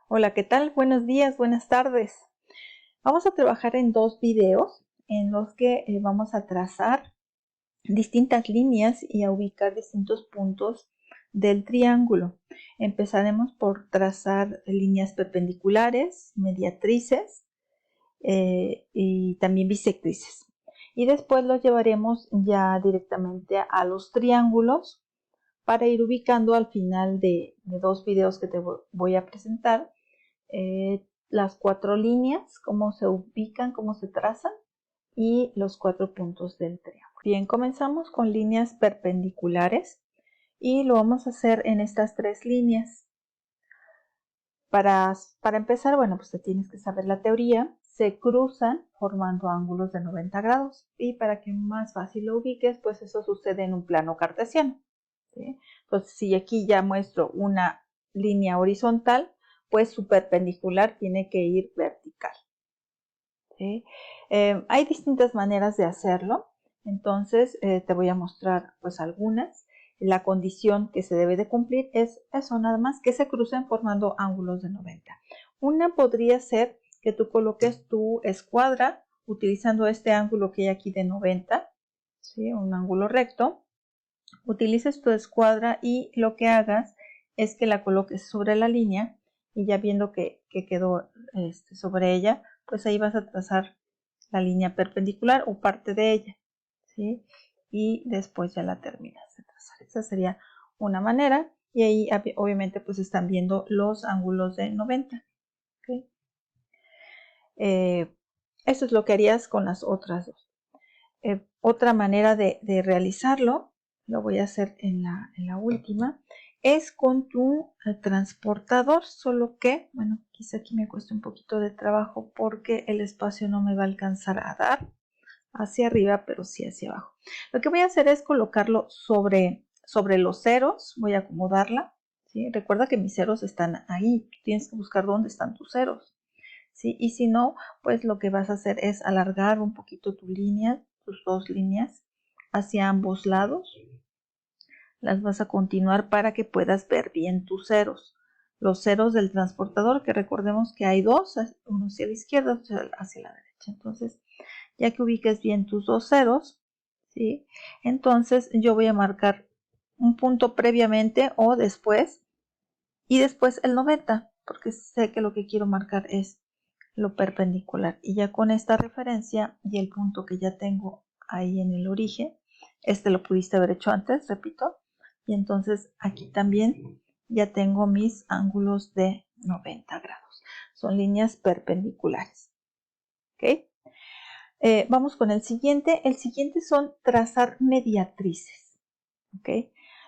Hola, ¿qué tal? Buenos días, buenas tardes. Vamos a trabajar en dos videos en los que vamos a trazar distintas líneas y a ubicar distintos puntos del triángulo. Empezaremos por trazar líneas perpendiculares, mediatrices y también bisectrices. Y después los llevaremos ya directamente a los triángulos para ir ubicando al final de dos videos que te voy a presentar las 4 líneas, cómo se ubican, cómo se trazan y los 4 puntos del triángulo. Bien, comenzamos con líneas perpendiculares y lo vamos a hacer en estas 3 líneas. Para empezar, bueno, pues te tienes que saber la teoría. Se cruzan formando ángulos de 90 grados y para que más fácil lo ubiques, pues eso sucede en un plano cartesiano, ¿sí? Entonces, si aquí ya muestro una línea horizontal, pues su perpendicular tiene que ir vertical, ¿sí? Hay distintas maneras de hacerlo, entonces te voy a mostrar pues algunas. La condición que se debe de cumplir es eso, nada más que se crucen formando ángulos de 90. Una podría ser que tú coloques tu escuadra utilizando este ángulo que hay aquí de 90, ¿sí? Un ángulo recto. Utilices tu escuadra y lo que hagas es que la coloques sobre la línea y ya viendo que quedó sobre ella, pues ahí vas a trazar la línea perpendicular o parte de ella, ¿sí? Y después ya la terminas de trazar. Esa sería una manera y ahí obviamente pues están viendo los ángulos de 90, ¿okay? Eso es lo que harías con las otras dos. Otra manera de realizarlo, lo voy a hacer en la última, es con tu transportador, solo que, bueno, quizá aquí me cuesta un poquito de trabajo porque el espacio no me va a alcanzar a dar hacia arriba, pero sí hacia abajo. Lo que voy a hacer es colocarlo sobre los ceros, voy a acomodarla, ¿sí? Recuerda que mis ceros están ahí, tienes que buscar dónde están tus ceros, ¿sí? Y si no, pues lo que vas a hacer es alargar un poquito tu línea, tus dos líneas hacia ambos lados. Las vas a continuar para que puedas ver bien tus ceros. Los ceros del transportador, que recordemos que hay dos, uno hacia la izquierda, otro hacia la derecha. Entonces, ya que ubiques bien tus dos ceros, ¿sí? Entonces yo voy a marcar un punto previamente o después y después el 90, porque sé que lo que quiero marcar es lo perpendicular. Y ya con esta referencia y el punto que ya tengo ahí en el origen, lo pudiste haber hecho antes, repito, y entonces aquí también ya tengo mis ángulos de 90 grados. Son líneas perpendiculares. ¿Ok? Vamos con el siguiente. El siguiente son trazar mediatrices. ¿Ok?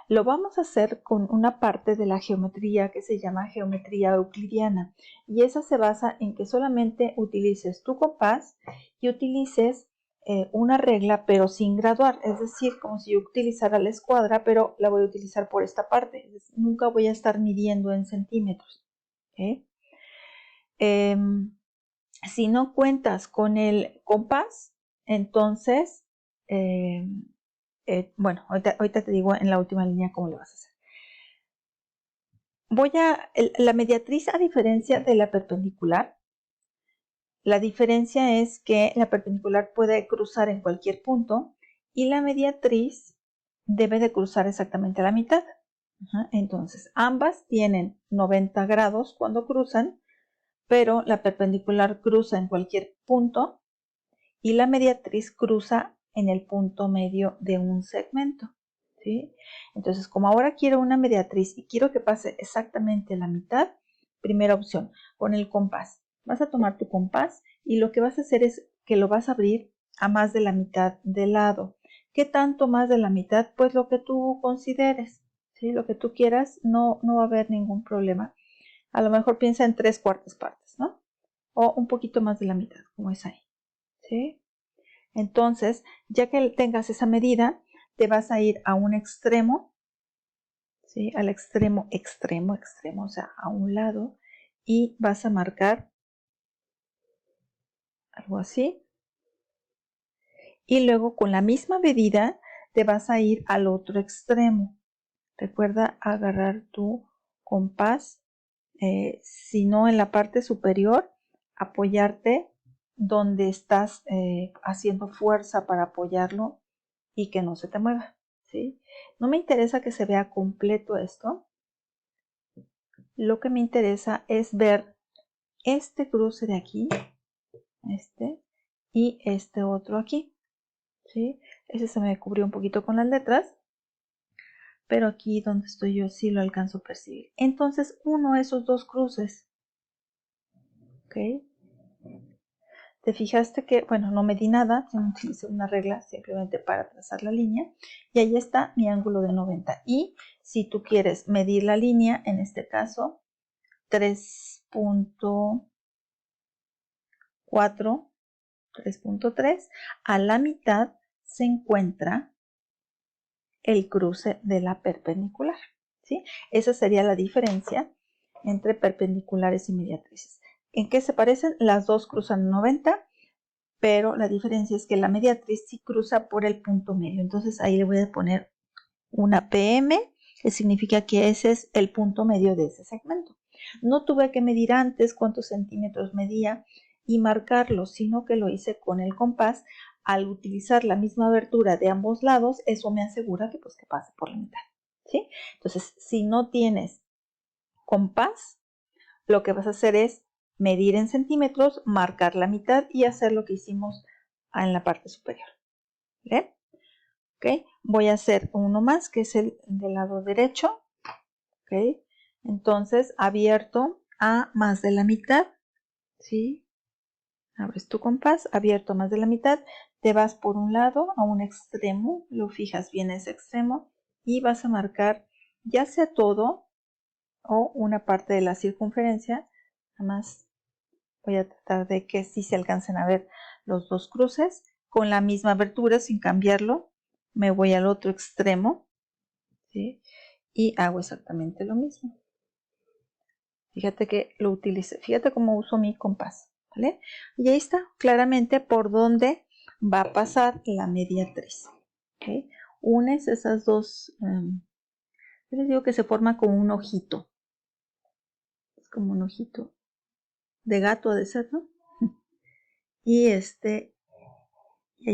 Lo vamos a hacer con una parte de la geometría que se llama geometría euclidiana y esa se basa en que solamente utilices tu compás y utilices una regla pero sin graduar, es decir, como si yo utilizara la escuadra pero la voy a utilizar por esta parte, es decir, nunca voy a estar midiendo en centímetros. ¿Okay? Si no cuentas con el compás, entonces bueno, ahorita te digo en la última línea cómo lo vas a hacer. La mediatriz, a diferencia de la perpendicular, la diferencia es que la perpendicular puede cruzar en cualquier punto y la mediatriz debe de cruzar exactamente a la mitad. Entonces, ambas tienen 90 grados cuando cruzan, pero la perpendicular cruza en cualquier punto y la mediatriz cruza en el punto medio de un segmento, ¿sí? Entonces, como ahora quiero una mediatriz y quiero que pase exactamente la mitad, primera opción, con el compás. Vas a tomar tu compás y lo que vas a hacer es que lo vas a abrir a más de la mitad del lado. ¿Qué tanto más de la mitad? Pues lo que tú consideres, ¿sí? Lo que tú quieras, no va a haber ningún problema. A lo mejor piensa en 3/4 partes, ¿no? O un poquito más de la mitad, como es ahí, ¿sí? Entonces, ya que tengas esa medida, te vas a ir a un extremo, ¿sí? Al extremo, o sea, a un lado, y vas a marcar algo así. Y luego con la misma medida te vas a ir al otro extremo. Recuerda agarrar tu compás si no en la parte superior, apoyarte donde estás haciendo fuerza para apoyarlo y que no se te mueva, ¿sí? No me interesa que se vea completo esto. Lo que me interesa es ver este cruce de aquí, este, y este otro aquí, ¿sí? Ese se me cubrió un poquito con las letras, pero aquí donde estoy yo sí lo alcanzo a percibir. Entonces uno de esos dos cruces, ¿ok? Te fijaste que, bueno, no medí nada, utilicé una regla simplemente para trazar la línea y ahí está mi ángulo de 90. Y si tú quieres medir la línea, en este caso 3.4, 3.3, a la mitad se encuentra el cruce de la perpendicular, ¿sí? Esa sería la diferencia entre perpendiculares y mediatrices. ¿En qué se parecen? Las dos cruzan 90, pero la diferencia es que la mediatriz sí cruza por el punto medio. Entonces ahí le voy a poner una PM, que significa que ese es el punto medio de ese segmento. No tuve que medir antes cuántos centímetros medía y marcarlo, sino que lo hice con el compás. Al utilizar la misma abertura de ambos lados, eso me asegura que, pues, que pase por la mitad, ¿sí? Entonces, si no tienes compás, lo que vas a hacer es medir en centímetros, marcar la mitad y hacer lo que hicimos en la parte superior. ¿Bien? ¿Okay? Voy a hacer uno más, que es el del lado derecho. ¿Okay? Entonces, abierto a más de la mitad, ¿sí? Abres tu compás, abierto a más de la mitad, te vas por un lado a un extremo, lo fijas bien ese extremo y vas a marcar ya sea todo o una parte de la circunferencia. Además, voy a tratar de que sí se alcancen a ver los dos cruces con la misma abertura sin cambiarlo. Me voy al otro extremo, ¿sí? Y hago exactamente lo mismo. Fíjate que lo utilicé, fíjate cómo uso mi compás, ¿vale? Y ahí está claramente por dónde va a pasar la mediatriz, ¿okay? Unes esas dos, yo les digo que se forma como un ojito, es como un ojito de gato de ser, ¿no? Y ahí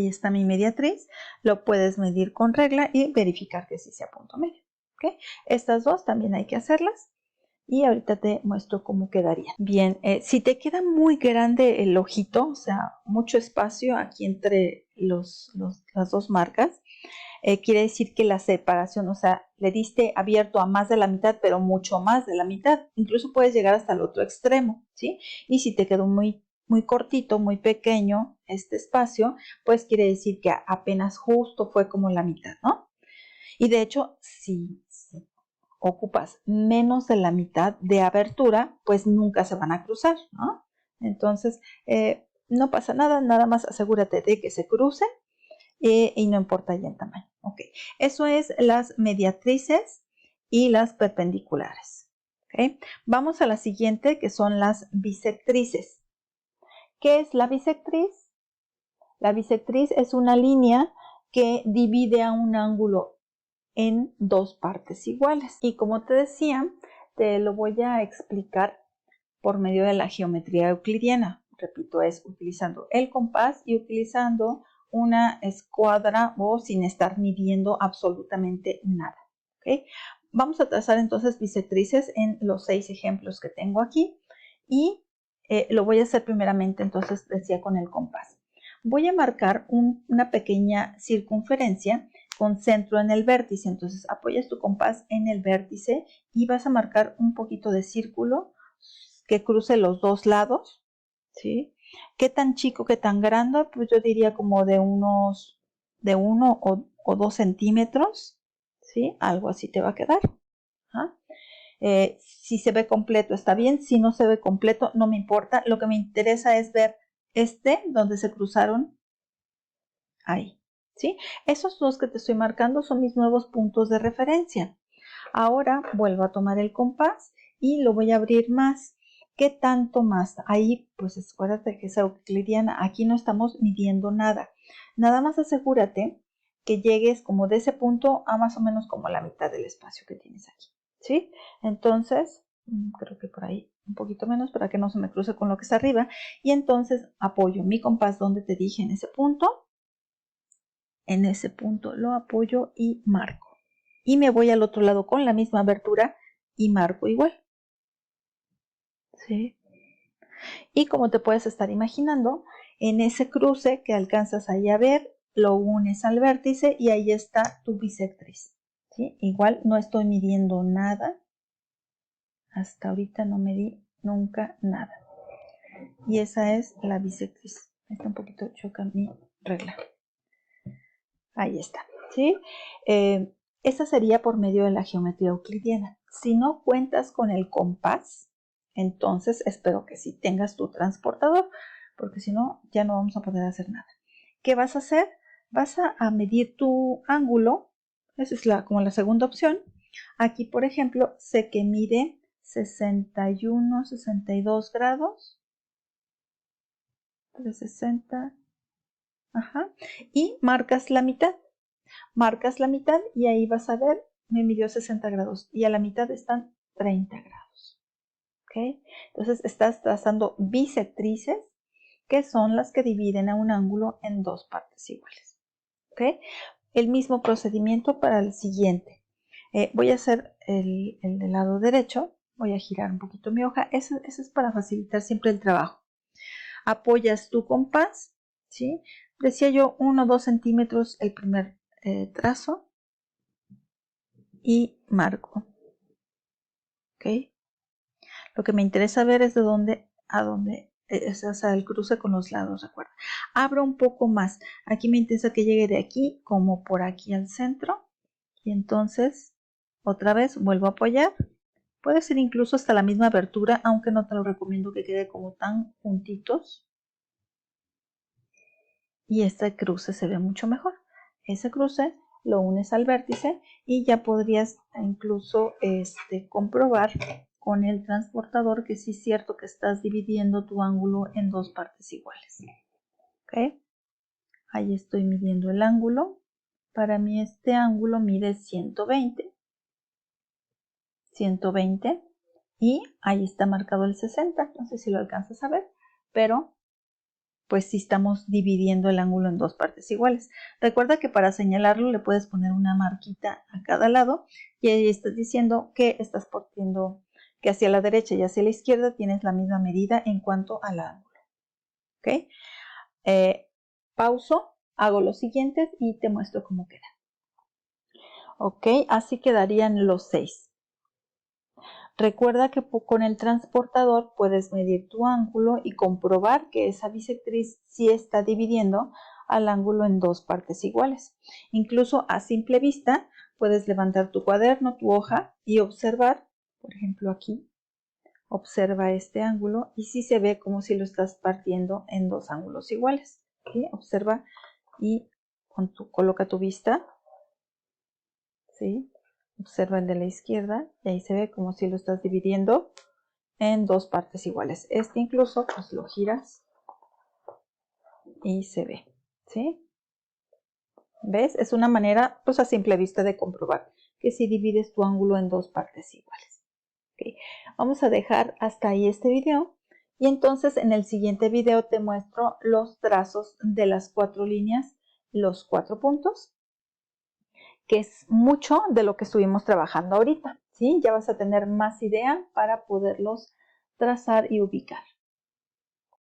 está mi mediatriz, lo puedes medir con regla y verificar que sí sea punto medio, ¿okay? Estas dos también hay que hacerlas. Y ahorita te muestro cómo quedaría. Bien, si te queda muy grande el ojito, o sea, mucho espacio aquí entre las dos marcas, quiere decir que la separación, o sea, le diste abierto a más de la mitad, pero mucho más de la mitad. Incluso puedes llegar hasta el otro extremo, ¿sí? Y si te quedó muy cortito, muy pequeño este espacio, pues quiere decir que apenas justo fue como la mitad, ¿no? Y de hecho, si ocupas menos de la mitad de abertura, pues nunca se van a cruzar, ¿no? Entonces, no pasa nada, nada más asegúrate de que se crucen y no importa ya el tamaño. Ok, eso es las mediatrices y las perpendiculares. Okay. Vamos a la siguiente, que son las bisectrices. ¿Qué es la bisectriz? La bisectriz es una línea que divide a un ángulo en dos partes iguales. Y como te decía, te lo voy a explicar por medio de la geometría euclidiana. Repito, es utilizando el compás y utilizando una escuadra o sin estar midiendo absolutamente nada. ¿Okay? Vamos a trazar entonces bisectrices en los 6 ejemplos que tengo aquí y lo voy a hacer primeramente, entonces decía, con el compás. Voy a marcar una pequeña circunferencia con centro en el vértice. Entonces apoyas tu compás en el vértice y vas a marcar un poquito de círculo que cruce los dos lados, ¿sí? ¿Qué tan chico, qué tan grande? Pues yo diría como de 1 o 2 centímetros, ¿sí? Algo así te va a quedar. ¿Ah? Si se ve completo está bien, si no se ve completo no me importa. Lo que me interesa es ver donde se cruzaron, ahí, ¿sí? Esos dos que te estoy marcando son mis nuevos puntos de referencia. Ahora vuelvo a tomar el compás y lo voy a abrir más. ¿Qué tanto más? Ahí, pues acuérdate que es euclidiana. Aquí no estamos midiendo nada. Nada más asegúrate que llegues como de ese punto a más o menos como la mitad del espacio que tienes aquí, ¿sí? Entonces, creo que por ahí un poquito menos para que no se me cruce con lo que está arriba, y entonces apoyo mi compás donde te dije, en ese punto lo apoyo y marco, y me voy al otro lado con la misma abertura y marco igual, ¿sí? Y como te puedes estar imaginando, en ese cruce que alcanzas ahí a ver, lo unes al vértice y ahí está tu bisectriz, ¿sí? Igual no estoy midiendo nada, hasta ahorita no medí nunca nada, y esa es la bisectriz. Está un poquito choca mi regla. Ahí está, ¿sí? Esa sería por medio de la geometría euclidiana. Si no cuentas con el compás, entonces espero que sí tengas tu transportador, porque si no, ya no vamos a poder hacer nada. ¿Qué vas a hacer? Vas a medir tu ángulo. Esa es como la segunda opción. Aquí, por ejemplo, sé que mide 61, 62 grados. 360. Ajá. Y marcas la mitad. Marcas la mitad y ahí vas a ver, me midió 60 grados y a la mitad están 30 grados. ¿Ok? Entonces estás trazando bisectrices, que son las que dividen a un ángulo en dos partes iguales. ¿Ok? El mismo procedimiento para el siguiente. Voy a hacer el del lado derecho. Voy a girar un poquito mi hoja. Eso es para facilitar siempre el trabajo. Apoyas tu compás, ¿sí? Decía yo 1 o 2 centímetros el primer trazo y marco. ¿Ok? Lo que me interesa ver es de dónde a dónde es, o sea, el cruce con los lados, recuerda. Abro un poco más. Aquí me interesa que llegue de aquí como por aquí al centro. Y entonces, otra vez, vuelvo a apoyar. Puede ser incluso hasta la misma abertura, aunque no te lo recomiendo que quede como tan juntitos. Y este cruce se ve mucho mejor. Ese cruce lo unes al vértice y ya podrías incluso comprobar con el transportador que sí es cierto que estás dividiendo tu ángulo en dos partes iguales. ¿Ok? Ahí estoy midiendo el ángulo. Para mí este ángulo mide 120. 120 y ahí está marcado el 60. No sé si lo alcanzas a ver, pero pues sí estamos dividiendo el ángulo en dos partes iguales. Recuerda que para señalarlo le puedes poner una marquita a cada lado y ahí estás diciendo que estás partiendo, que hacia la derecha y hacia la izquierda tienes la misma medida en cuanto al ángulo. ¿Ok? Pauso, hago los siguientes y te muestro cómo queda. Ok, así quedarían los 6. Recuerda que con el transportador puedes medir tu ángulo y comprobar que esa bisectriz sí está dividiendo al ángulo en dos partes iguales. Incluso a simple vista puedes levantar tu cuaderno, tu hoja y observar, por ejemplo aquí, observa este ángulo y sí se ve como si lo estás partiendo en dos ángulos iguales. ¿Sí? Observa y coloca tu vista, ¿sí? Observa el de la izquierda y ahí se ve como si lo estás dividiendo en dos partes iguales. Este incluso pues lo giras y se ve, ¿sí? ¿Ves? Es una manera pues a simple vista de comprobar que si divides tu ángulo en dos partes iguales. ¿Okay? Vamos a dejar hasta ahí este video y entonces en el siguiente video te muestro los trazos de las 4 líneas, los 4 puntos, que es mucho de lo que estuvimos trabajando ahorita, ¿sí? Ya vas a tener más idea para poderlos trazar y ubicar.